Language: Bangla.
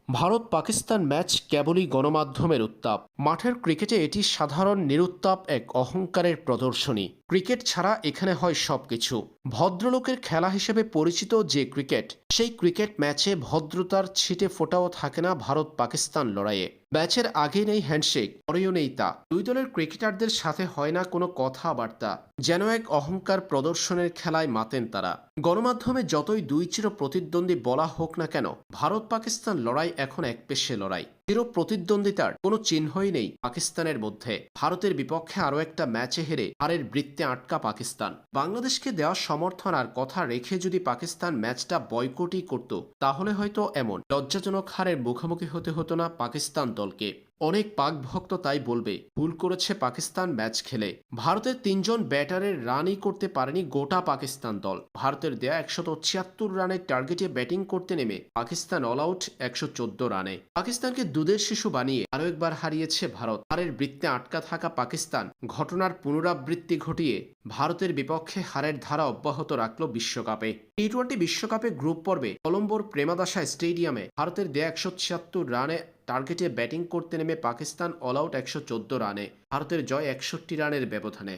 ভারত পাকিস্তান ম্যাচ কেবলই গণমাধ্যমের উত্তাপ। মাঠের ক্রিকেটে এটি সাধারণ নিরুত্তাপ এক অহংকারের প্রদর্শনী। ক্রিকেট ছাড়া এখানে হয় সবকিছু। ভদ্রলোকের খেলা হিসেবে পরিচিত যে ক্রিকেট, সেই ক্রিকেট ম্যাচে ভদ্রতার ছিটে ফোঁটাও থাকে না ভারত পাকিস্তান লড়াইয়ে। ম্যাচের আগে নেই হ্যান্ডশেক, পরেও নেই তা। দুই দলের ক্রিকেটারদের সাথে হয় না কোনো কথাবার্তা। যেন এক অহংকার প্রদর্শনের খেলায় মাতেন তারা। গণমাধ্যমে যতই দুই চির প্রতিদ্বন্দ্বী বলা হোক না কেন, ভারত পাকিস্তান লড়াই এখন একপেশে লড়াই। চির প্রতিদ্বন্দ্বিতার কোনো চিহ্নই নেই পাকিস্তানের মধ্যে। ভারতের বিপক্ষে আরও একটা ম্যাচে হেরে হারের বৃত্তে আটকা পাকিস্তান। বাংলাদেশকে দেওয়া সমর্থন আর কথা রেখে যদি পাকিস্তান ম্যাচটা বয়কটই করত, তাহলে হয়তো এমন লজ্জাজনক হারের মুখোমুখি হতে হতো না পাকিস্তান দলকে। অনেক পাক ভক্ত তাই বলবে, ভুল করেছে পাকিস্তান ম্যাচ খেলে। ভারতের তিনজন ব্যাটারের রানই করতে পারেনি গোটা পাকিস্তান দল। ভারতের দেয়া 176 রানের টার্গেটে ব্যাটিং করতে নেমে পাকিস্তান অল আউট 114 রানে। পাকিস্তানকে দুধের শিশু বানিয়ে আরও একবার হারিয়েছে ভারত। হারের বৃত্তে আটকা থাকা পাকিস্তান ঘটনার পুনরাবৃত্তি ঘটিয়ে ভারতের বিপক্ষে হারের ধারা অব্যাহত রাখল বিশ্বকাপে। টি-20 বিশ্বকাপে গ্রুপ পর্বে কলম্বোর প্রেমাদাসা স্টেডিয়ামে ভারতের দেয়া 176 রানে টার্গেটে ব্যাটিং করতে নেমে পাকিস্তান অল আউট 114 রানে। ভারতের জয় 61 রানের ব্যবধানে।